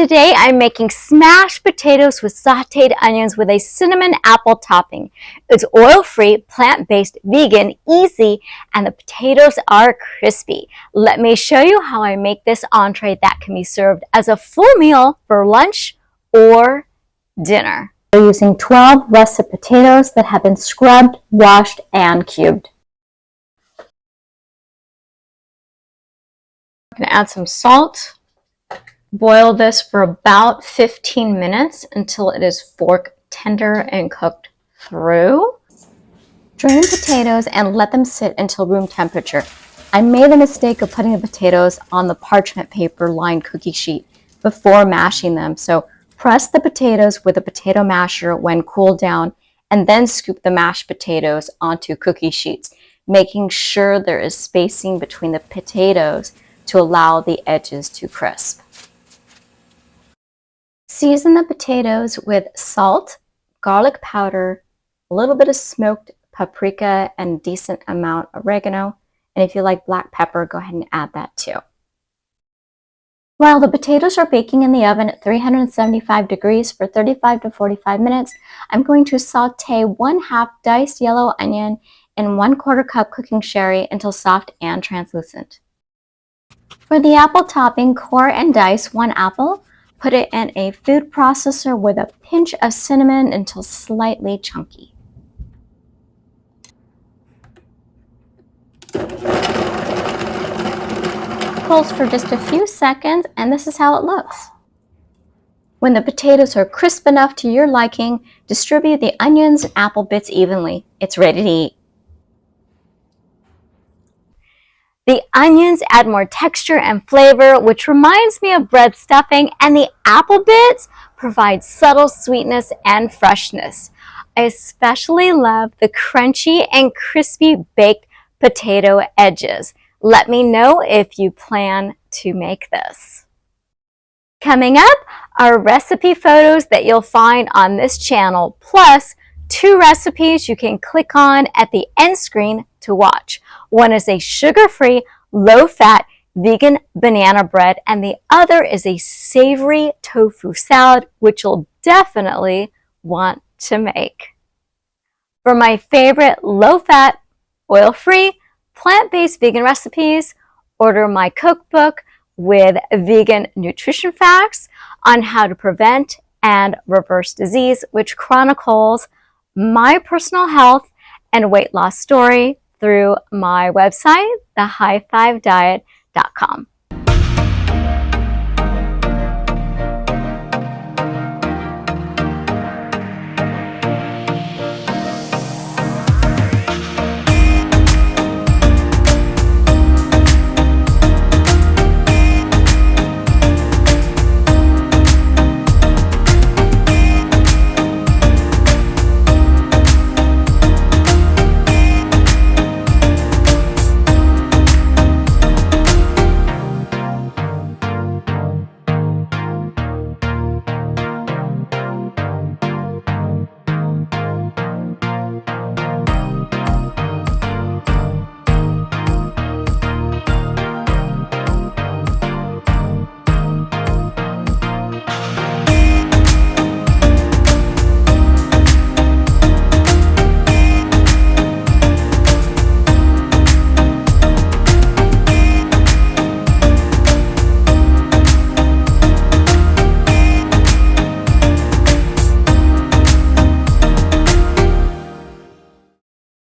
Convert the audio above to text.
Today I'm making smashed potatoes with sauteed onions with a cinnamon apple topping. It's oil-free, plant-based, vegan, easy, and the potatoes are crispy. Let me show you how I make this entree that can be served as a full meal for lunch or dinner. We're using 12 russet potatoes that have been scrubbed, washed, and cubed. I'm going to add some salt. Boil this for about 15 minutes until it is fork tender and cooked through. Drain potatoes and let them sit until room temperature. I made the mistake of putting the potatoes on the parchment paper lined cookie sheet before mashing them. So press the potatoes with a potato masher when cooled down and then scoop the mashed potatoes onto cookie sheets, making sure there is spacing between the potatoes to allow the edges to crisp. Season the potatoes with salt, garlic powder, a little bit of smoked paprika, and a decent amount of oregano. And if you like black pepper, go ahead and add that too. While the potatoes are baking in the oven at 375 degrees for 35 to 45 minutes, I'm going to saute 1/2 diced yellow onion in 1/4 cup cooking sherry until soft and translucent. For the apple topping, core and dice 1 apple. Put it in a food processor with a pinch of cinnamon until slightly chunky. Pulse for just a few seconds, and this is how it looks. When the potatoes are crisp enough to your liking, distribute the onions and apple bits evenly. It's ready to eat. The onions add more texture and flavor, which reminds me of bread stuffing, and the apple bits provide subtle sweetness and freshness. I especially love the crunchy and crispy baked potato edges. Let me know if you plan to make this. Coming up are recipe photos that you'll find on this channel, plus 2 recipes you can click on at the end screen to watch. One is a sugar-free, low-fat, vegan banana bread, and the other is a savory tofu salad, which you'll definitely want to make. For my favorite low-fat, oil-free, plant-based vegan recipes, order my cookbook with vegan nutrition facts on how to prevent and reverse disease, which chronicles my personal health and weight loss story through my website, thehigh5diet.com.